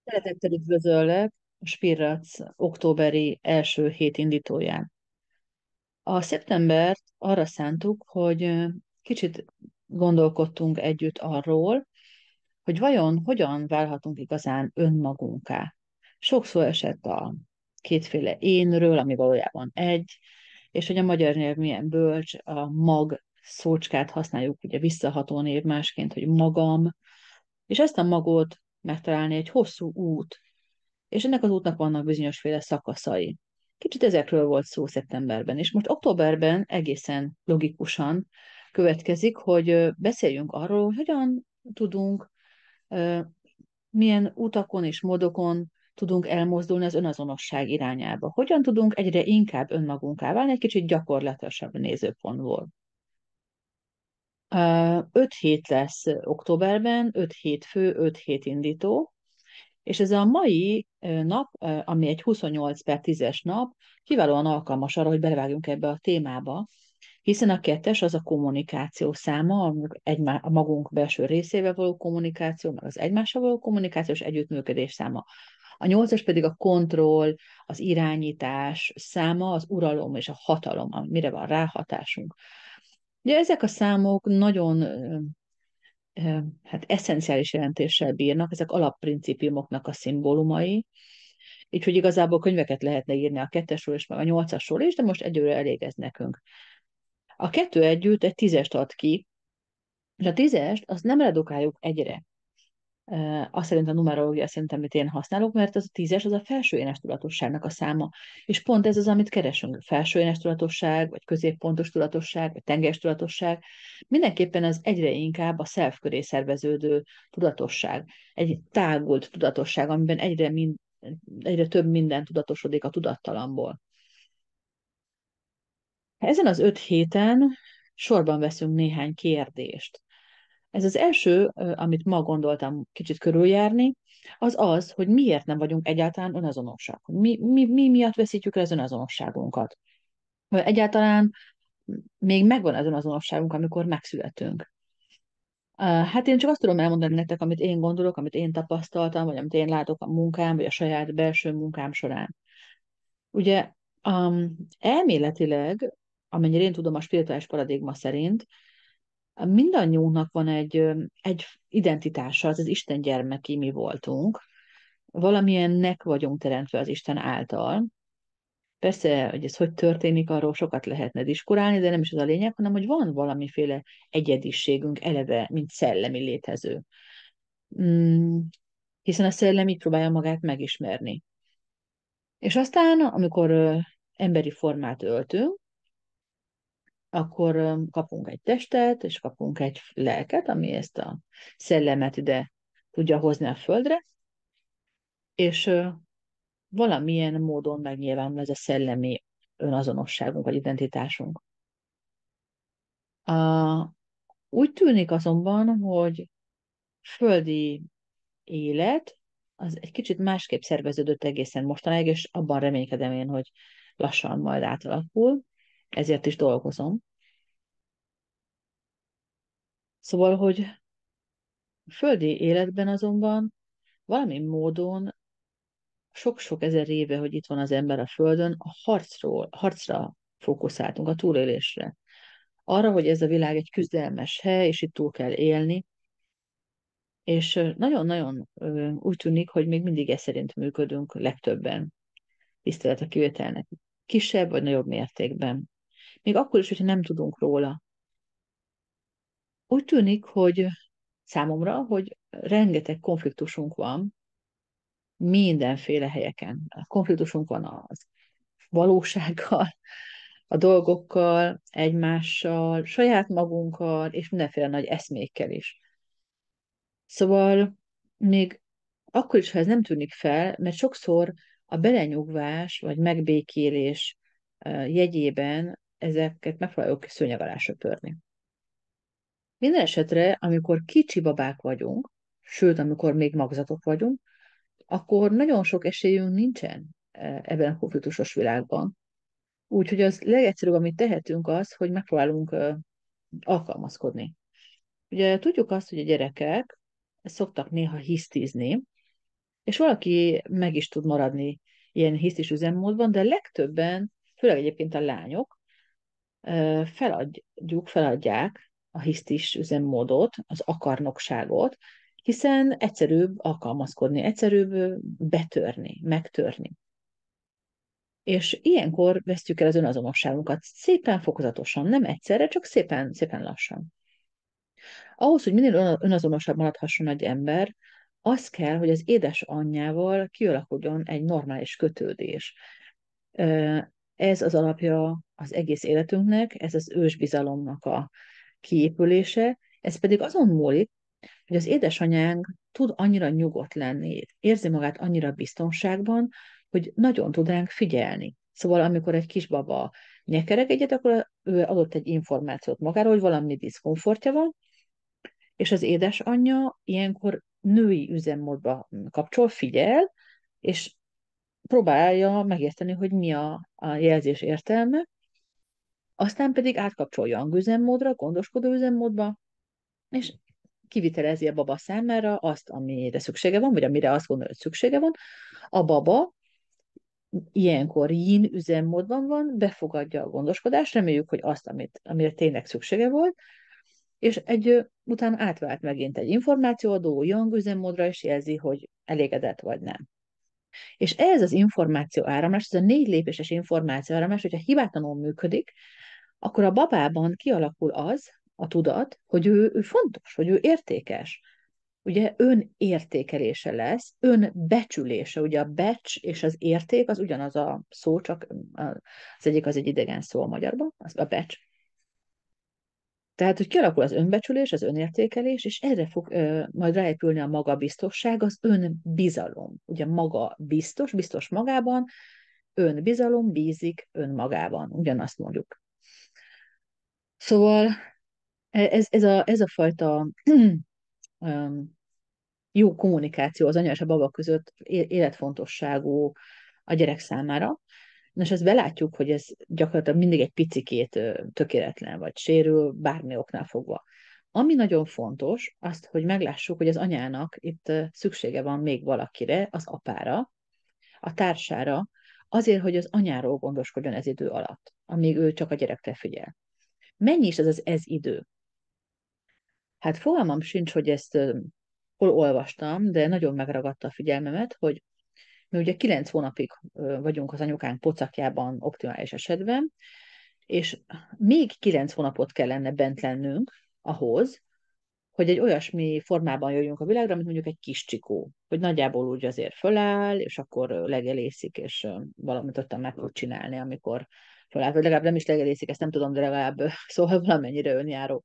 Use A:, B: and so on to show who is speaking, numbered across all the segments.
A: Szeretettel üdvözöllek a Spirrac októberi első hét indítóján. A szeptembert arra szántuk, hogy kicsit gondolkodtunk együtt arról, hogy vajon hogyan válhatunk igazán önmagunká. Sok szó esett a kétféle énről, ami valójában egy, és hogy a magyar nyelv milyen bölcs, a mag szócskát használjuk, ugye visszaható név másként, hogy magam, és ezt a magot megtalálni egy hosszú út, és ennek az útnak vannak bizonyosféle szakaszai. Kicsit ezekről volt szó szeptemberben, és most októberben egészen logikusan következik, hogy beszéljünk arról, hogy hogyan tudunk, milyen utakon és módokon tudunk elmozdulni az önazonosság irányába. Hogyan tudunk egyre inkább önmagunká válni egy kicsit gyakorlatilasabb nézőpontból. 5 hét lesz októberben, 5 hétfő, 5 hétindító, és ez a mai nap, ami egy 28/10-es nap, kiválóan alkalmas arra, hogy belevágjunk ebbe a témába, hiszen a kettes az a kommunikáció száma, a magunk belső részével való kommunikáció, meg az egymással való kommunikációs együttműködés száma. A nyolcas pedig a kontroll, az irányítás száma, az uralom és a hatalom, amire van ráhatásunk. Ugye ezek a számok nagyon hát eszenciális jelentéssel bírnak, ezek alapprincípiumoknak a szimbólumai, így hogy igazából könyveket lehetne írni a kettesről és meg a nyolcasról is, de most egyőre elég ez nekünk. A kettő együtt egy tízest ad ki, és a tízest azt nem redukáljuk egyre. Azt szerint a numerológia szerint, amit én használok, mert az a tízes az a felső énes tudatosságnak a száma. És pont ez az, amit keresünk. Felső énes tudatosság, vagy középpontos tudatosság, vagy tengelyes tudatosság. Mindenképpen az egyre inkább a self köré szerveződő tudatosság. Egy tágult tudatosság, amiben egyre több minden tudatosodik a tudattalamból. Ezen az 5 héten sorban veszünk néhány kérdést. Ez az első, amit ma gondoltam kicsit körüljárni, az az, hogy miért nem vagyunk egyáltalán önazonosak. Mi miatt veszítjük el az önazonosságunkat. Vagy egyáltalán még megvan az önazonosságunk, amikor megszületünk. Hát én csak azt tudom elmondani nektek, amit én gondolok, amit én tapasztaltam, vagy amit én látok a munkám, vagy a saját belső munkám során. Ugye elméletileg, amennyire én tudom a spirituális paradigma szerint, mindannyiunknak van egy identitása, az Isten gyermeki mi voltunk. Valamilyennek vagyunk teremtve az Isten által. Persze, hogy ez hogy történik, arról sokat lehetne diskurálni, de nem is az a lényeg, hanem hogy van valamiféle egyediségünk eleve, mint szellemi létező. Mm, hiszen a szellem így próbálja magát megismerni. És aztán, amikor emberi formát öltünk, akkor kapunk egy testet, és kapunk egy lelket, ami ezt a szellemet ide tudja hozni a földre, és valamilyen módon megnyilvánul ez a szellemi önazonosságunk, vagy identitásunk. A, úgy tűnik azonban, hogy földi élet az egy kicsit másképp szerveződött egészen mostanáig, és abban reménykedem én, hogy lassan majd átalakul, ezért is dolgozom. Szóval, hogy földi életben azonban valami módon sok-sok ezer éve, hogy itt van az ember a Földön, harcra fókuszáltunk, a túlélésre. Arra, hogy ez a világ egy küzdelmes hely, és itt túl kell élni, és nagyon-nagyon úgy tűnik, hogy még mindig ez szerint működünk legtöbben, tisztelet a kivételnek, kisebb vagy nagyobb mértékben. Még akkor is, hogyha nem tudunk róla. Úgy tűnik, hogy számomra, hogy rengeteg konfliktusunk van mindenféle helyeken. A konfliktusunk van az valósággal, a dolgokkal, egymással, saját magunkkal, és mindenféle nagy eszmékkel is. Szóval még akkor is, ha ez nem tűnik fel, mert sokszor a belenyugvás vagy megbékélés jegyében ezeket megpróbáljuk szőnyeg alá söpörni. Minden esetre, amikor kicsi babák vagyunk, sőt, amikor még magzatok vagyunk, akkor nagyon sok esélyünk nincsen ebben a konfliktusos világban. Úgyhogy az legegyszerűbb, amit tehetünk az, hogy megpróbálunk alkalmazkodni. Ugye tudjuk azt, hogy a gyerekek szoktak néha hisztizni, és valaki meg is tud maradni ilyen hisztis üzemmódban, de legtöbben, főleg egyébként a lányok, feladják a hisztis üzemmódot, az akarnokságot, hiszen egyszerűbb alkalmazkodni, egyszerűbb betörni, megtörni. És ilyenkor vesztjük el az önazonosságunkat szépen fokozatosan, nem egyszerre, csak szépen, szépen lassan. Ahhoz, hogy minél önazonosabb maradhasson egy ember, az kell, hogy az édesanyjával kialakuljon egy normális kötődés. Ez az alapja az egész életünknek, ez az ősbizalomnak a kiépülése, ez pedig azon múlik, hogy az édesanyánk tud annyira nyugodt lenni, érzi magát annyira biztonságban, hogy nagyon tud ránk figyelni. Szóval amikor egy kisbaba nyekereg egyet, akkor ő adott egy információt magáról, hogy valami diszkomfortja van, és az édesanyja ilyenkor női üzemmódba kapcsol, figyel, és próbálja megérteni, hogy mi a jelzés értelme, aztán pedig átkapcsolja angüzemmódra, gondoskodó üzemmódba, és kivitelezi a baba számára azt, amire szüksége van, vagy amire azt gondolja, hogy szüksége van. A baba ilyenkor yin üzemmódban van, befogadja a gondoskodást, reméljük, hogy azt, amire tényleg szüksége volt, és utána átvált megint egy információadó yang üzemmódra, és jelzi, hogy elégedett vagy nem. És ez az információ áramlás, ez a 4 lépéses információ áramlás, hogyha hibátlanul működik, akkor a babában kialakul az, a tudat, hogy ő fontos, hogy ő értékes. Ugye önértékelése lesz, önbecsülése, ugye a becs és az érték az ugyanaz a szó, csak az egyik az egy idegen szó a magyarban, az a becs. Tehát, hogy kialakul az önbecsülés, az önértékelés, és erre fog majd ráépülni a magabiztosság, az önbizalom. Ugye maga biztos, biztos magában, önbizalom bízik önmagában, ugyanazt mondjuk. Szóval ez a fajta jó kommunikáció az anya és a baba között életfontosságú a gyerek számára. Nos, ezt belátjuk, hogy ez gyakorlatilag mindig egy picikét tökéletlen, vagy sérül, bármi oknál fogva. Ami nagyon fontos, azt, hogy meglássuk, hogy az anyának itt szüksége van még valakire, az apára, a társára, azért, hogy az anyáról gondoskodjon ez idő alatt, amíg ő csak a gyerekre figyel. Mennyi is ez idő? Hát fogalmam sincs, hogy ezt hol olvastam, de nagyon megragadta a figyelmemet, hogy mi ugye 9 hónapig vagyunk az anyukánk pocakjában optimális esetben, és még 9 hónapot kellene bent lennünk ahhoz, hogy egy olyasmi formában jöjjünk a világra, mint mondjuk egy kis csikó, hogy nagyjából úgy azért föláll, és akkor legelészik, és valamit ottan meg tud csinálni, amikor föláll, vagy legalább nem is legelészik, ezt nem tudom, de legalább szóval valamennyire önjáró.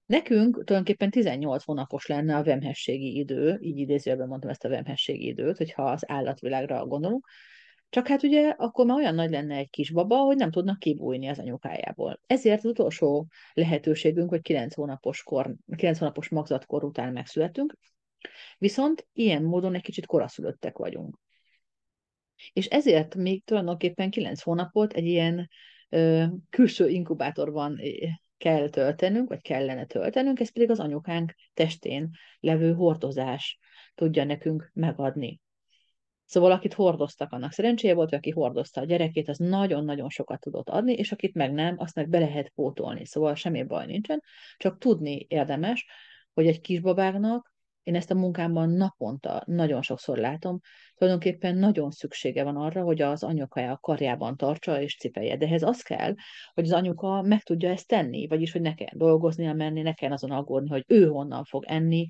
A: Nekünk tulajdonképpen 18 hónapos lenne a vemhességi idő, így idézőjelben mondtam ezt a vemhességi időt, hogyha az állatvilágra gondolunk. Csak hát ugye akkor már olyan nagy lenne egy kisbaba, hogy nem tudnak kibújni az anyukájából. Ezért az utolsó lehetőségünk, hogy 9 hónapos magzatkor után megszületünk, viszont ilyen módon egy kicsit koraszülöttek vagyunk. És ezért még tulajdonképpen 9 hónapot egy ilyen külső inkubátorban kell töltenünk, vagy kellene töltenünk, ez pedig az anyukánk testén levő hordozás tudja nekünk megadni. Szóval akit hordoztak, annak szerencséje volt, hogy aki hordozta a gyerekét, az nagyon-nagyon sokat tudott adni, és akit meg nem, azt meg be lehet pótolni. Szóval semmi baj nincsen, csak tudni érdemes, hogy egy kisbabáknak, én ezt a munkámban naponta nagyon sokszor látom, tulajdonképpen nagyon szüksége van arra, hogy az anyukája a karjában tartsa és cipelje. De ehhez az kell, hogy az anyuka meg tudja ezt tenni, vagyis hogy ne kell dolgoznia menni, ne kell azon aggódni, hogy ő honnan fog enni,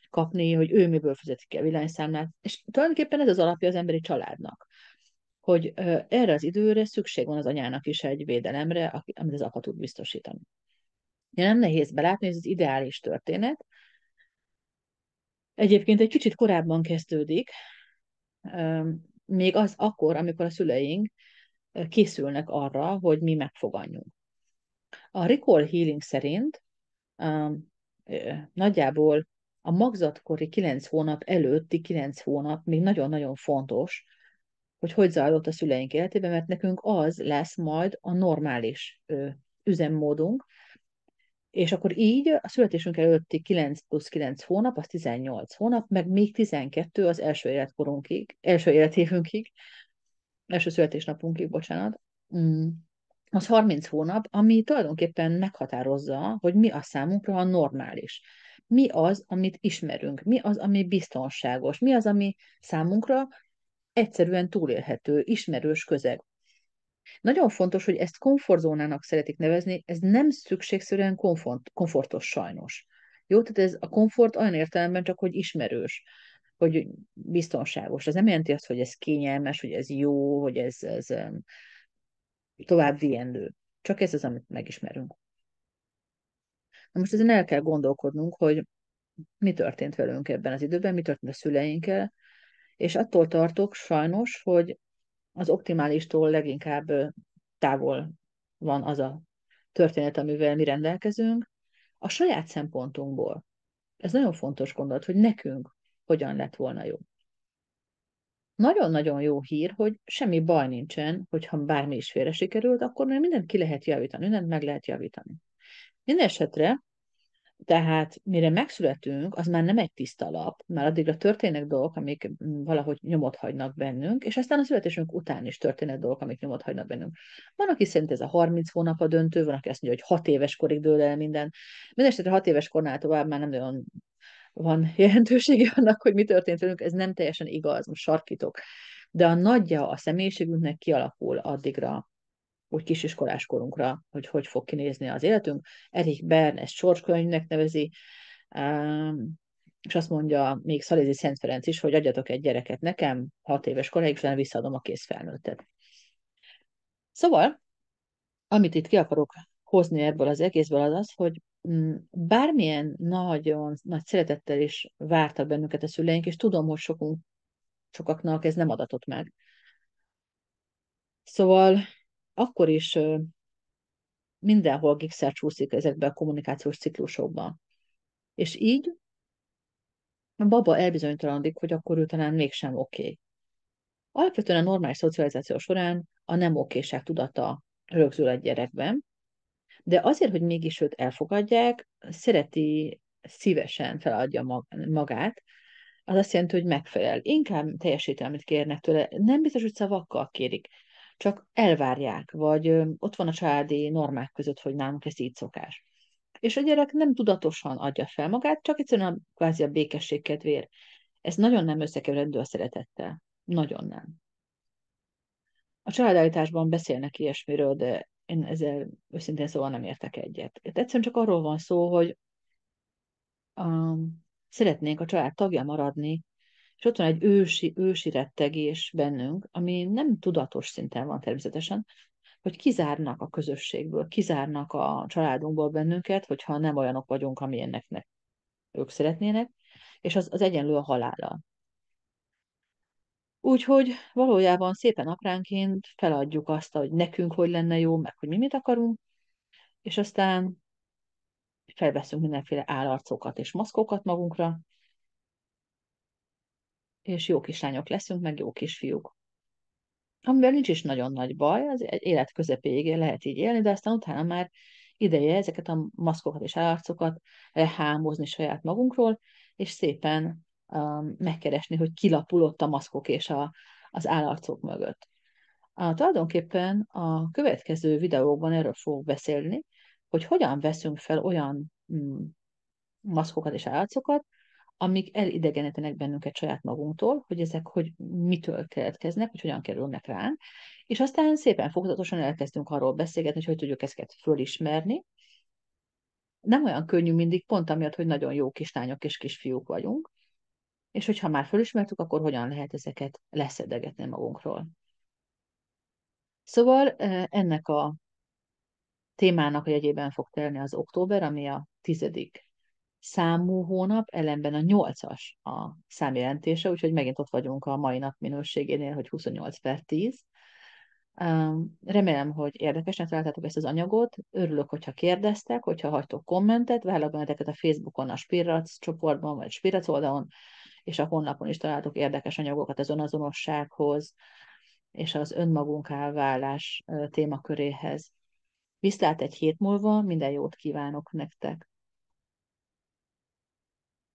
A: kapni, hogy ő miből fizetik ki a villanyszámlát. És tulajdonképpen ez az alapja az emberi családnak, hogy erre az időre szükség van az anyának is egy védelemre, amit az apa tud biztosítani. Nem nehéz belátni, hogy ez az ideális történet. Egyébként egy kicsit korábban kezdődik, még az akkor, amikor a szüleink készülnek arra, hogy mi megfogadjunk. A Recall Healing szerint nagyjából a magzatkori 9 hónap előtti 9 hónap még nagyon-nagyon fontos, hogy zajlott a szüleink életében, mert nekünk az lesz majd a normális üzemmódunk, És akkor így a születésünk előtti 9 plusz 9 hónap, az 18 hónap, meg még 12 az első életkorunkig, első életévünkig, első születésnapunkig, bocsánat. Mm. Az 30 hónap, ami tulajdonképpen meghatározza, hogy mi a számunkra a normális. Mi az, amit ismerünk, mi az, ami biztonságos, mi az, ami számunkra egyszerűen túlélhető, ismerős közeg. Nagyon fontos, hogy ezt komfortzónának szeretik nevezni, ez nem szükségszerűen komfortos sajnos. Jó, tehát ez a komfort olyan értelemben csak, hogy ismerős, hogy biztonságos. Ez nem jelenti azt, hogy ez kényelmes, hogy ez jó, hogy ez tovább viendő. Csak ez az, amit megismerünk. Na most ezen el kell gondolkodnunk, hogy mi történt velünk ebben az időben, mi történt a szüleinkkel, és attól tartok sajnos, hogy az optimálistól leginkább távol van az a történet, amivel mi rendelkezünk, a saját szempontunkból. Ez nagyon fontos gondolat, hogy nekünk hogyan lett volna jó. Nagyon-nagyon jó hír, hogy semmi baj nincsen, hogyha bármi is félre sikerült, akkor még mindent ki lehet javítani, mindent meg lehet javítani. Mindenesetre, tehát mire megszületünk, az már nem egy tiszta lap, már addigra történnek dolgok, amik valahogy nyomot hagynak bennünk, és aztán a születésünk után is történnek dolgok, amik nyomot hagynak bennünk. Van, aki szerint ez a 30 hónap a döntő, van, aki azt mondja, hogy 6 éves korig dől el minden. Mindenesetre 6 éves kornál tovább már nem nagyon van jelentősége annak, hogy mi történt velünk, ez nem teljesen igaz, most sarkítok. De a nagyja a személyiségünknek kialakul addigra, úgy kisiskolás korunkra, hogy hogy fog kinézni az életünk. Erich Bern ezt sorskönyvnek nevezi, és azt mondja még Szalézi Szent Ferenc is, hogy adjatok egy gyereket nekem, 6 éves koráig, és utána visszaadom a kész felnőttet. Szóval, amit itt ki akarok hozni ebből az egészből, az az, hogy bármilyen nagyon nagy szeretettel is vártak bennünket a szüleink, és tudom, hogy sokaknak ez nem adatott meg. Szóval akkor is mindenhol gigszer csúszik ezekbe a kommunikációs ciklusokba. És így a baba elbizonytalanodik, hogy akkor ő talán mégsem oké. Alapvetően a normális szocializáció során a nem okéság tudata rögzül egy gyerekben, de azért, hogy mégis őt elfogadják, szereti szívesen feladja magát, az azt jelenti, hogy megfelel. Inkább teljesíti, amit kérnek tőle. Nem biztos, hogy szavakkal kérik, csak elvárják, vagy ott van a családi normák között, hogy nálunk ez így szokás. És a gyerek nem tudatosan adja fel magát, csak egyszerűen kvázi a békesség kedvéért. Ez nagyon nem összekeverendő a szeretettel. Nagyon nem. A családállításban beszélnek ilyesmiről, de én ezzel őszintén szóval nem értek egyet. Itt egyszerűen csak arról van szó, hogy szeretnénk a család tagja maradni, és ott van egy ősi rettegés bennünk, ami nem tudatos szinten van természetesen, hogy kizárnak a közösségből, kizárnak a családunkból bennünket, hogyha nem olyanok vagyunk, amilyennek ők szeretnének, és az egyenlő a halállal. Úgyhogy valójában szépen apránként feladjuk azt, hogy nekünk hogy lenne jó, meg hogy mi mit akarunk, és aztán felveszünk mindenféle állarcokat és maszkokat magunkra, és jó kislányok leszünk, meg jó kisfiúk. Amivel nincs is nagyon nagy baj, az egy élet közepéig lehet így élni, de aztán utána már ideje ezeket a maszkokat és állarcokat lehámozni saját magunkról, és szépen megkeresni, hogy kilapulott a maszkok és az állarcok mögött. Tulajdonképpen a következő videókban erről fogok beszélni, hogy hogyan veszünk fel olyan maszkokat és állarcokat, amik elidegenítenek bennünket saját magunktól, hogy ezek hogy mitől keletkeznek, hogy hogyan kerülnek ránk, és aztán szépen fokozatosan elkezdünk arról beszélgetni, hogy tudjuk ezeket fölismerni. Nem olyan könnyű mindig, pont amiatt, hogy nagyon jó kislányok és kisfiúk vagyunk, és hogyha már fölismertük, akkor hogyan lehet ezeket leszedegetni magunkról. Szóval ennek a témának a jegyében fog telni az október, ami a 10. számú hónap, ellenben a 8-as a számjelentése, úgyhogy megint ott vagyunk a mai nap minőségénél, hogy 28/10. Remélem, hogy érdekesnek találtátok ezt az anyagot. Örülök, hogyha kérdeztek, hogyha hagytok kommentet, várlak benneteket a Facebookon, a Spirac csoportban, vagy Spirac oldalon, és a honlapon is találtok érdekes anyagokat az önazonossághoz, és az önmagunká válás témaköréhez. Viszlát egy hét múlva, minden jót kívánok nektek!